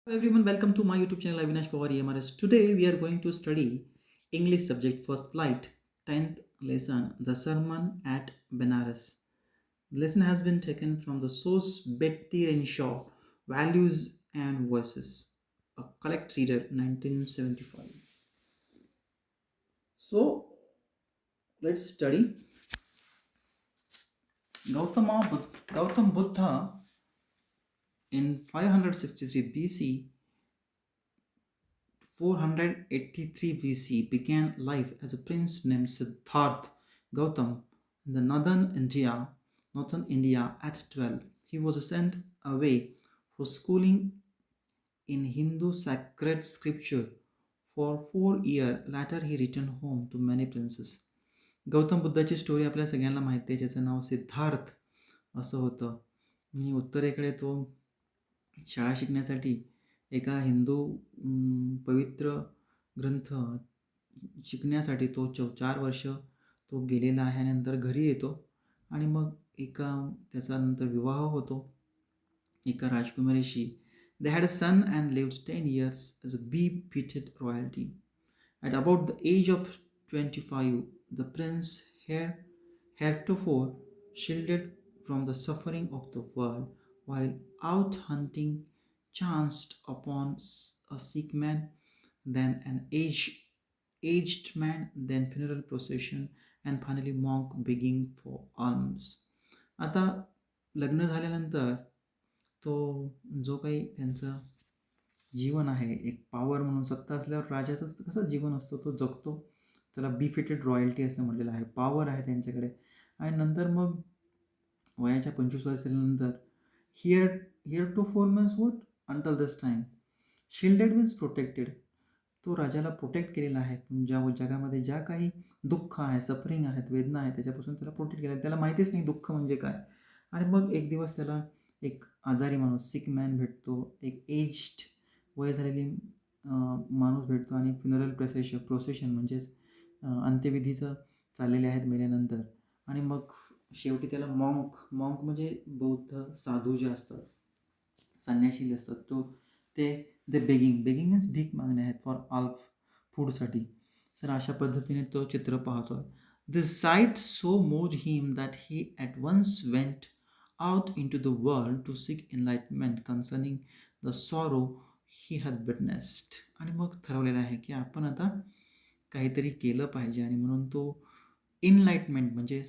Hello everyone, welcome to my YouTube channel Avinash Pawar EMRS. Today we are going to study English subject first flight 10th lesson, the sermon at Benares. The lesson has been taken from the source Betty Renshaw, Values and Voices, a collect reader 1975. So let's study. Gautam Buddha in 563 BC 483 BC began life as a prince named Siddharth Gautam in the northern India at 12. He was sent away for schooling in Hindu sacred scripture for 4 years. Later he returned home to many princes. Gautam बुद्धाची story आपल्या सगळ्यांना माहिती आहे, ज्याचं नाव सिद्धार्थ असं होतं आणि उत्तरेकडे तो शाळा शिकण्यासाठी एका हिंदू पवित्र ग्रंथ शिकण्यासाठी तो 4 वर्ष तो गेलेला आहे. नंतर घरी येतो आणि मग त्याचा नंतर विवाह होतो एका राजकुमारीशी. They had a son and lived 10 years as a befitted royalty. At about the age of 25, the prince heretofore shielded from the suffering of the world while out hunting chanced upon a sick man, then an aged man, then funeral procession, and finally monk begging for alms. आता लग्न झाल्यानंतर तो जो काही त्यांचं जीवन आहे, एक power म्हणून सत्ता असल्यावर राजाचं कसं जीवन असतं तो जगतो. त्याला बिफिटेड रॉयल्टी असं म्हटलेलं आहे. पॉवर आहे त्यांच्याकडे आणि नंतर मग वयाच्या 25 वर्षानंतर here here to 4 months what until this time shielded means protected. तो राजाला प्रोटेक्ट केलेला आहे. ज्या जगामध्ये ज्या काही दुःख आहे, सफरिंग आहेत, वेदना आहेत, त्याच्यापासून त्याला प्रोटेक्ट केलं. त्याला माहितीच नाही दुःख म्हणजे काय. आणि मग एक दिवस त्याला एक आजारी माणूस, सिक मॅन भेटतो. एक एज्ड वय झालेली माणूस भेटतो आणि फ्युनरल प्रोसेशन म्हणजेच अंत्यविधीचं चाललेले आहेत मेल्यानंतर. आणि मग शेवटी त्याला मॉन्क म्हणजे बौद्ध साधू जे असतात, संन्याशी असतात, ते बेगिंग मीन्स भीक मागणे आहेत फॉर आल्फ फूडसाठी. तर अशा पद्धतीने तो चित्र पाहतो. This sight so moved him that he at once went out into the world to seek enlightenment concerning the sorrow he had witnessed. आणि मग ठरवलेलं आहे की आपण आता काहीतरी केलं पाहिजे आणि म्हणून तो इनलाइटमेंट म्हणजे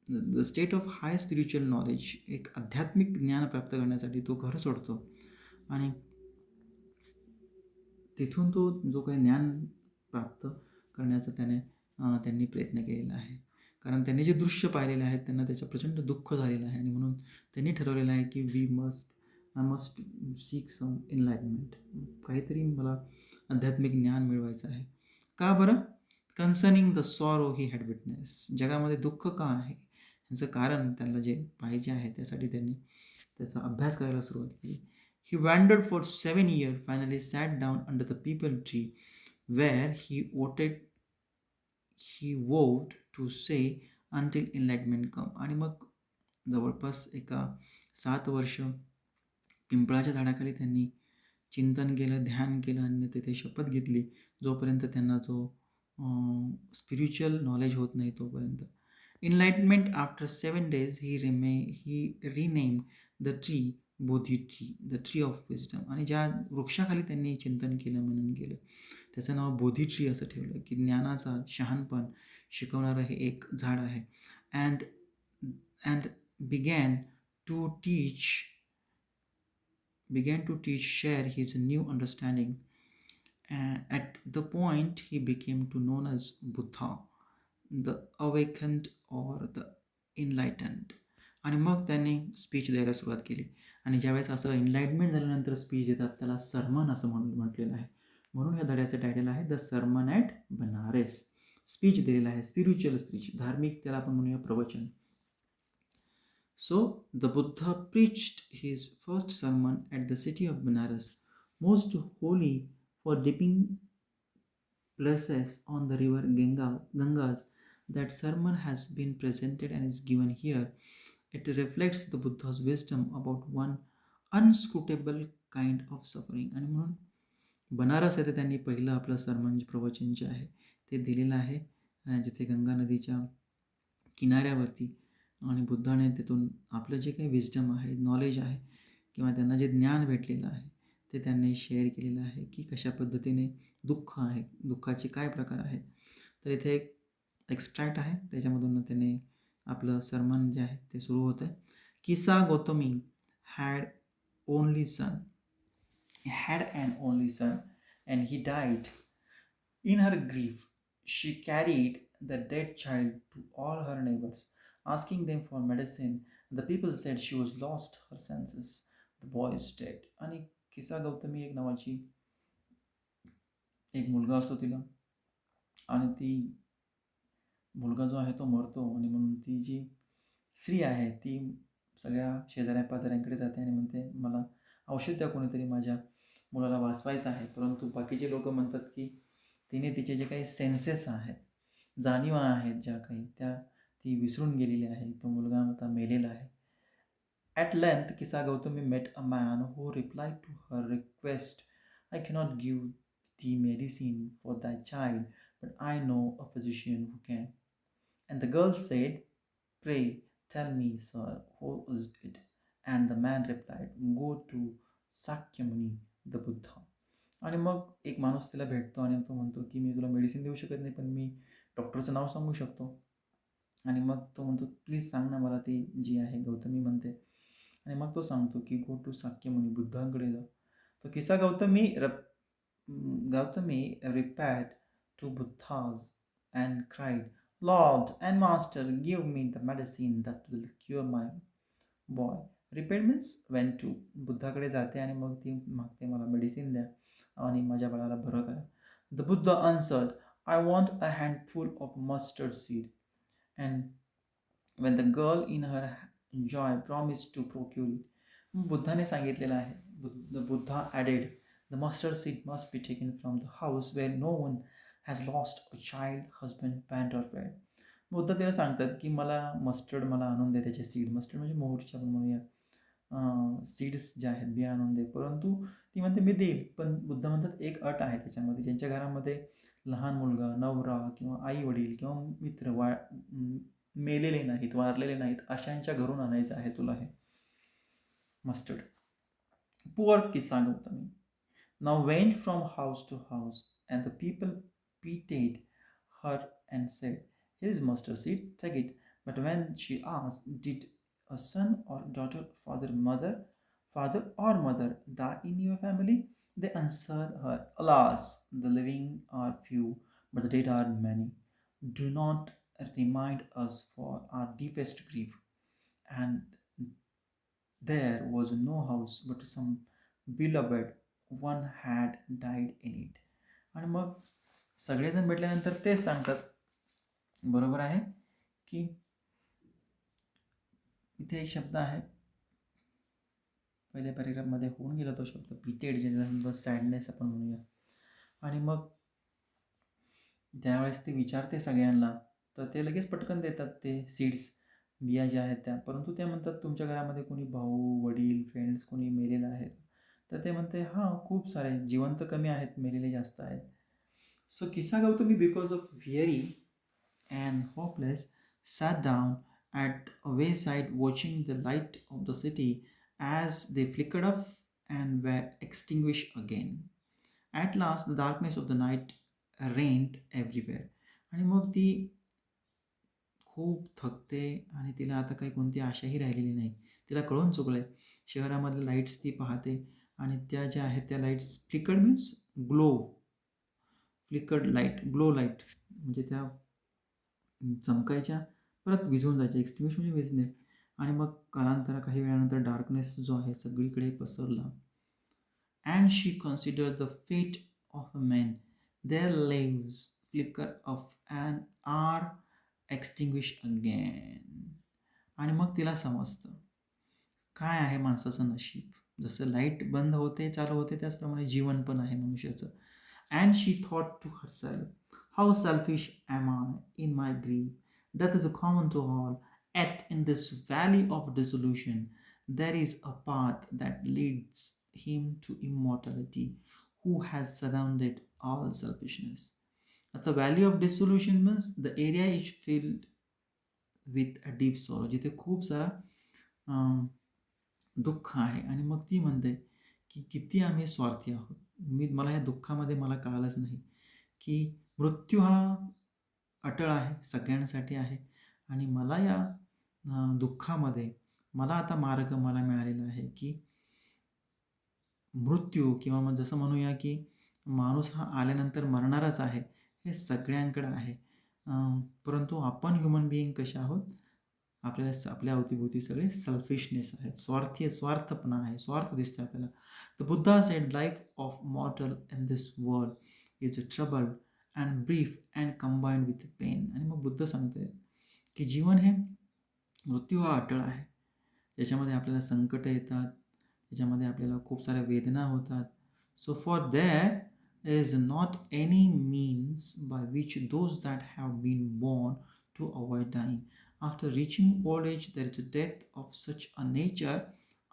the state of high spiritual knowledge, एक आध्यात्मिक ज्ञान प्राप्त करण्यासाठी तो घर सोडतो आणि तिथून तो जो काही ज्ञान प्राप्त करण्याचा त्यांनी प्रयत्न केलेला आहे. कारण त्यांनी जे दृश्य पाहिलेले आहेत त्यांना त्याचं प्रचंड दुःख झालेलं आहे आणि म्हणून त्यांनी ठरवलेलं आहे की I must seek some enlightenment. काहीतरी मला आध्यात्मिक ज्ञान मिळवायचं आहे. का बरं? Concerning the sorrow he had witness. जगामध्ये दुःख का आहे ह्याचं कारण त्यांना जे पाहिजे आहे त्यासाठी त्यांनी त्याचा अभ्यास करायला सुरुवात केली. He wandered for 7 years, finally sat down under the peepal tree, where he vowed to say until enlightenment come. आणि मग जवळपास एका 7 वर्ष पिंपळाच्या झाडाखाली त्यांनी चिंतन केलं, ध्यान केलं आणि तिथे शपथ घेतली जोपर्यंत त्यांना जो स्पिरिच्युअल नॉलेज होत नाही तोपर्यंत. Enlightenment after 7 days, he renamed the tree Bodhi tree, the tree of wisdom. आणि ज्या वृक्षाखाली त्यांनी चिंतन केलं, मनन केलं, त्याचं नाव बोधी ट्री असं ठेवलं की ज्ञानाचा शहाणपण शिकवणारं हे एक झाड आहे. And and began to teach share his new understanding. At the point he became to known as Buddha, the awakened or the enlightened. आणि मग त्यांनी स्पीच द्यायला सुरुवात केली. आणि ज्यावेळेस असं एनलाइटमेंट झाल्यानंतर स्पीच देतात त्याला सरमन असं म्हटलेलं आहे. म्हणून या धड्याचं टायटल आहे the sermon at Banaras. Speech दिलेलं आहे, स्पिरिच्युअल स्पीच, धार्मिक त्याला आपण म्हणूया प्रवचन. So the Buddha preached his first sermon at the city of Banaras, most holy for dipping places on the river Gangas. That sermon has been presented and is given here. It reflects the Buddha's wisdom about one unscrutable kind of suffering. आणि म्हणून बनारस येथे त्यांनी पहिलं आपलं सरमन प्रवचन जे आहे ते दिलेलं आहे, जिथे गंगा नदीच्या किनाऱ्यावरती. आणि बुद्धाने तिथून आपलं जे काही विस्डम आहे, नॉलेज आहे किंवा त्यांना जे ज्ञान भेटलेलं आहे ते त्यांनी शेअर केलेलं आहे, की कशा पद्धतीने दुःख आहे, दुःखाचे काय प्रकार आहेत. तर इथे एक एक्स्ट्रॅक्ट आहे, त्याच्यामधून त्याने आपलं सरमन जे आहे ते सुरू होतं. किसा Gautami had only son had an only son, and he died. In her grief, she carried the dead child to all her neighbors, asking them for medicine. The people said she was lost her senses. The boy is dead. आणि किसा गौतमी एक नावाची एक मुलगा असतो तिला, आणि ती मुलगा जो आहे तो मरतो. आणि म्हणून ती जी स्त्री आहे ती सगळ्या शेजाऱ्या पाजाऱ्यांकडे जाते आणि म्हणते, मला औषध द्या, कोणीतरी माझ्या मुलाला वाचवायचं आहे. परंतु बाकीचे लोक म्हणतात की तिने तिचे जे काही सेन्सेस आहेत, जाणीवा आहेत ज्या काही, त्या ती विसरून गेलेली आहे. तो मुलगा आता मेलेला आहे. At length, Kisa Gautami met a man who replied to her request, I cannot give thee medicine for thy child, but I know a physician who can. And the girl said, pray tell me, sir, who is it? And the man replied, go to Sakyamuni, the Buddha. आणि मग एक माणूस तिला भेटतो आणि तो म्हणतो की मी तुला मेडिसिन देऊ शकत नाही, पण मी डॉक्टरचं नाव सांगू शकतो. आणि मग तो म्हणतो, प्लीज सांग ना मला, ती जी आहे गौतमी म्हणते. आणि मग तो सांगतो की गो टू साक्यमुनी, बुद्धांकडे जा. तो किस्सा Gautami repaired to Buddhas and cried, Lord and Master, give me the medicine that will cure my boy. Repaired means went to. बुद्धाकडे जाते आणि मग ती मागते, मला मेडिसिन द्या आणि माझ्या बाळाला बरं करा. The Buddha answered, I want a handful of mustard seed. And when the girl in her joy promised to procure it, बुद्धाने सांगितलेलं आहे, the Buddha added, the mustard seed must be taken from the house where no one has lost a child, husband, parent or friend. Buddha तिला सांगतात की मला mustard मला आणून दे, त्याचे seed. Mustard म्हणजे मोहरीच्या आपण म्हणूया, सीड्स जे आहेत बिया आणून दे. परंतु ती म्हणते मी देईल, पण बुद्ध म्हणतात एक अट आहे त्याच्यामध्ये, ज्यांच्या घरामध्ये लहान मुलगा, नवरा किंवा आई वडील किंवा मित्र मेलेले नाहीत, वारलेले नाहीत, अशांच्या घरून आणायचं आहे तुला हे mustard. Poor Kisa Gautami now went from house to house, and the people pitied her and said, here is mustard seed, take it. But when she asked, did a son or daughter, father or mother die in your family? They answered her, alas, the living are few, but the dead are many. Do not remind us for our deepest grief. And there was no house, but some beloved one had died in it. आणि मग सगळेजण भेटल्यानंतर तेच सांगतात, बरोबर आहे की इथे एक शब्द आहे पहिल्या पॅरेग्राफमध्ये होऊन गेला तो शब्द पिटेड, ज्याचा सॅडनेस आपण म्हणूया. आणि मग ज्यावेळेस ती विचारते सगळ्यांना, तर ते लगेच पटकन देतात ते सीड्स, बिया ज्या आहेत त्या. परंतु ते म्हणतात, तुमच्या घरामध्ये कोणी भाऊ, वडील, फ्रेंड्स कोणी मेलेलं आहे? तर ते म्हणते, हां, खूप सारे, जिवंत कमी आहेत, मेलेले जास्त आहेत. सो किस्सा Gautami, because of weary and hopeless, sat down at a wayside watching the light of the city as they flickered off and were extinguished again. At last, the darkness of the night reigned everywhere. आणि मग ती खूप थकते आणि तिला आता काही कोणती आशाही राहिलेली नाही. तिला कळून चुकलं आहे. शहरामधले लाईट्स ती पाहते आणि त्या ज्या आहेत त्या lights, flickered means glow, flickered light, glow light म्हणजे त्या चमकायच्या, परत विझवून जायच्या. एक्सटिंग्विश म्हणजे विझणे. आणि मग कालांतरा काही वेळानंतर डार्कनेस जो आहे सगळीकडे पसरला. And she consider the fate of a man, their lives flicker off and are extinguish again. आणि मग तिला समजतं काय आहे माणसाचं नशीब. जसं लाईट बंद होते, चालू होते, त्याचप्रमाणे जीवन पण आहे मनुष्याचं. And she thought to herself, how selfish am I in my grief. Death is common to all. Yet in this valley of dissolution, there is a path that leads him to immortality, who has surrounded all selfishness. At the valley of dissolution means the area is filled with a deep sorrow, जिथे खूप सारा दुःख आहे. आणि मग ती म्हणते की किती आम्ही स्वार्थी आहोत. मला या दुःखामध्ये मला कळालंच नाही की मृत्यू हा अटळ आहे, सगळ्यांसाठी आहे. आणि मला या दुःखामध्ये मला आता मार्ग मला मिळालेला आहे की मृत्यू किंवा मग जसं म्हणूया की माणूस हा आल्यानंतर मरणारच आहे, हे सगळ्यांकडे आहे. परंतु आपण ह्युमन बिईंग कसे आहोत, आपल्याला आपल्या अवतीभोवती सगळे सेल्फिशनेस आहेत, स्वार्थपणा आहे, स्वार्थ दिसतो आपल्याला. The Buddha said life of mortal in this world is a trouble and brief and combined with pain. आणि मग बुद्ध सांगते की जीवन हे मृत्यू हा अटळ आहे, ज्याच्यामध्ये आपल्याला संकट येतात, त्याच्यामध्ये आपल्याला खूप साऱ्या वेदना होतात. So for that is not any means by which those that have been born to avoid dying. After reaching old age there is a death of such a nature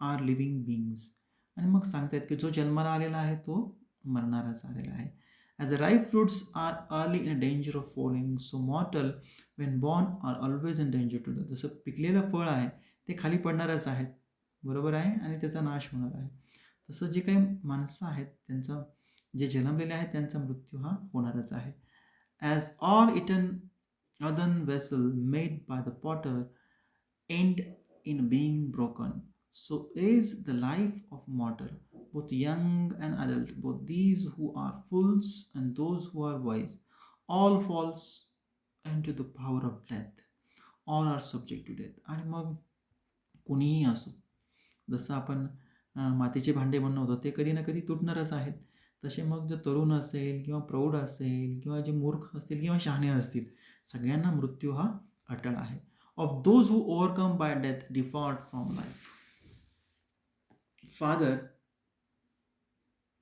are living beings. आणि मग सांगतात की जो जन्माला आलेला आहे तो मरणारच आलेला आहे. As a ripe fruits are early in danger of falling, so mortal when born are always in danger to death. जसं पिकलेलं फळ आहे ते खाली पडणारच आहेत, बरोबर आहे, आणि त्याचा नाश होणार आहे. तसं जे काही माणसं आहेत त्यांचा, जे जन्मलेले आहेत त्यांचा मृत्यू हा होणारच आहे. As all eaten earthen vessel made by the potter end in being broken, so is the life of mortal, both young and adult, both these who are fools and those who are wise, all falls into the power of death, all are subject to death. आणि मग कुणीही असो, जसं आपण मातीचे भांडे बनवत होतो ते कधी ना कधी तुटणारच आहेत, तसे मग जो तरुण असेल किंवा प्रौढ असेल किंवा जे मूर्ख असतील किंवा शहाणे असतील, सगळ्यांना मृत्यू हा अटळ आहे. Of those who overcome bye death default from life. Father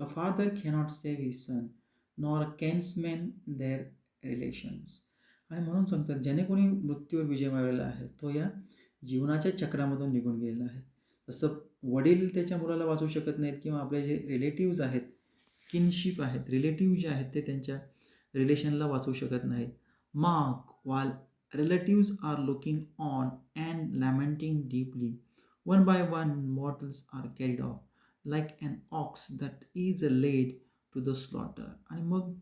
A father cannot save his son, nor a kinsman their relations. आणि म्हणून सांगतात ज्याने कोणी मृत्यूवर विजय मिळवलेला आहे तो या जीवनाच्या चक्रामधून निघून गेलेला आहे. तसं वडील त्याच्या मुलाला वाचवू शकत नाहीत किंवा आपले जे रिलेटिव्ज आहेत, किनशिप आहेत, रिलेटिव्ह जे आहेत ते त्यांच्या रिलेशनला वाचवू शकत नाहीत. Mark while relatives are looking on and lamenting deeply, one by one mortals are carried off like an ox that is led to the slaughter. आणि मग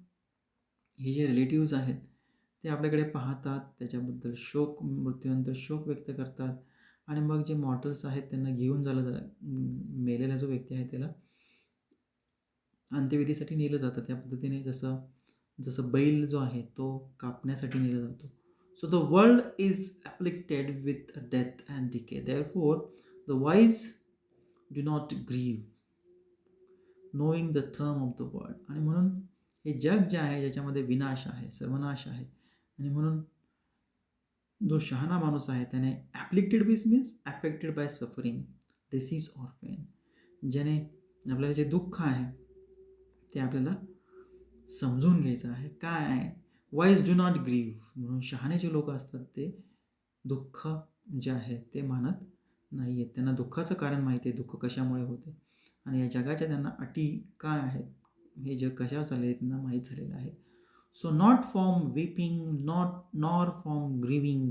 हे जे रिलेटिव्ज आहेत ते आपल्याकडे पाहतात, त्याच्याबद्दल शोक, मृत्यूनंतर शोक व्यक्त करतात. आणि मग जे मॉर्टल्स आहेत त्यांना घेऊन मेलेला जो व्यक्ती आहे त्याला अंत्यविधीसाठी नेलं जातं. त्या पद्धतीने जसं जसं बैल जो आहे तो कापण्यासाठी नेला जातो. So the world is afflicted with death and decay, therefore the wise do not grieve knowing the term of the world. आणि म्हणून हे जग जे आहे ज्याच्यामध्ये विनाश आहे, सर्वनाश आहे, आणि म्हणून जो शहाणा माणूस आहे त्याने afflicted with means affected by suffering, disease or pain, ज्याने आपल्याला जे दुःख आहे ते आपल्याला समजून घ्यायचं आहे. काय आहे वाईज डू नॉट ग्रीव, म्हणून शहाणे जे लोक असतात ते दुःख जे आहे ते मानत नाही आहेत. त्यांना दुःखाचं कारण माहिती आहे, दुःख कशामुळे होते, आणि या जगाच्या त्यांना अटी काय आहेत, हे जग कशावर चालले आहे त्यांना माहीत झालेलं आहे. So not from weeping, nor from grieving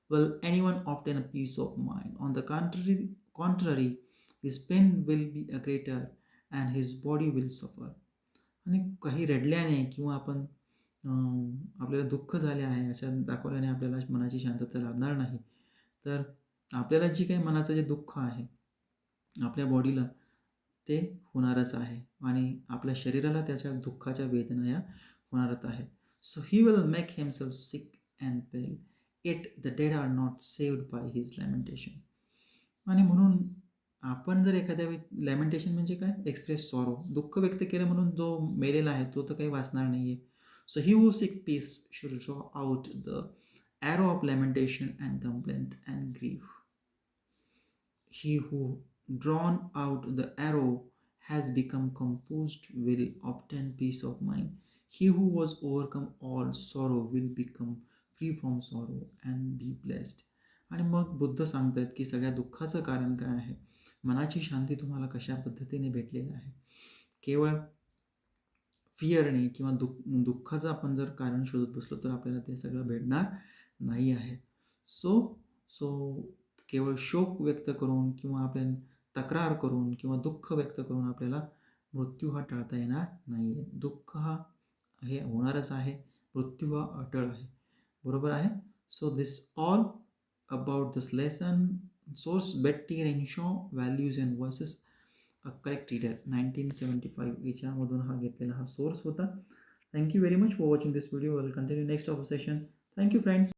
will anyone obtain a peace of mind. On the contrary, his pain will be a greater and his body will suffer. आणि काही रडल्याने किंवा आपण आपल्याला दुःख झाले आहे अशा दाखवल्याने आपल्याला मनाची शांतता लाभणार नाही. तर आपल्याला जी काही मनाचं जे दुःख आहे आपल्या बॉडीला ते होणारच आहे, आणि आपल्या शरीराला त्याच्या दुःखाच्या वेदना या होणारच आहेत. So he will make himself sick and pale, it the dead are not saved by his lamentation. आणि म्हणून आपण जर एखाद्या लॅमेंटेशन म्हणजे काय, एक्सप्रेस सॉरो, दुःख व्यक्त केलं म्हणून जो मेलेला आहे तो तर काही वाचणार नाही आहे. So he who seek peace should draw out the arrow of lamentation and complaint and grief. He who drawn out the arrow has become composed will obtain peace of mind. He who was overcome all sorrow will become free from sorrow and be blessed. आणि मग बुद्ध सांगतात की सगळ्या दुःखाचं कारण काय आहे, मनाची शांती तुम्हाला कशा पद्धतीने भेटलेली आहे. केवळ फिअरने किंवा दुःखाचं आपण जर कारण शोधत बसलो तर आपल्याला ते सगळं भेटणार नाही आहे. सो सो केवळ शोक व्यक्त करून किंवा आपण तक्रार करून किंवा दुःख व्यक्त करून आपल्याला मृत्यू हा टाळता येणार नाही आहे. दुःख हे होणारच आहे. मृत्यू हा अटळ आहे. बरोबर आहे. So this all about this lesson. Source Betty Renshaw, values and voices a correct reader 1975 याच्यामधून हा घेतलेला हा सोर्स होता. Thank you very much for watching this video. Will continue next of session. Thank you friends.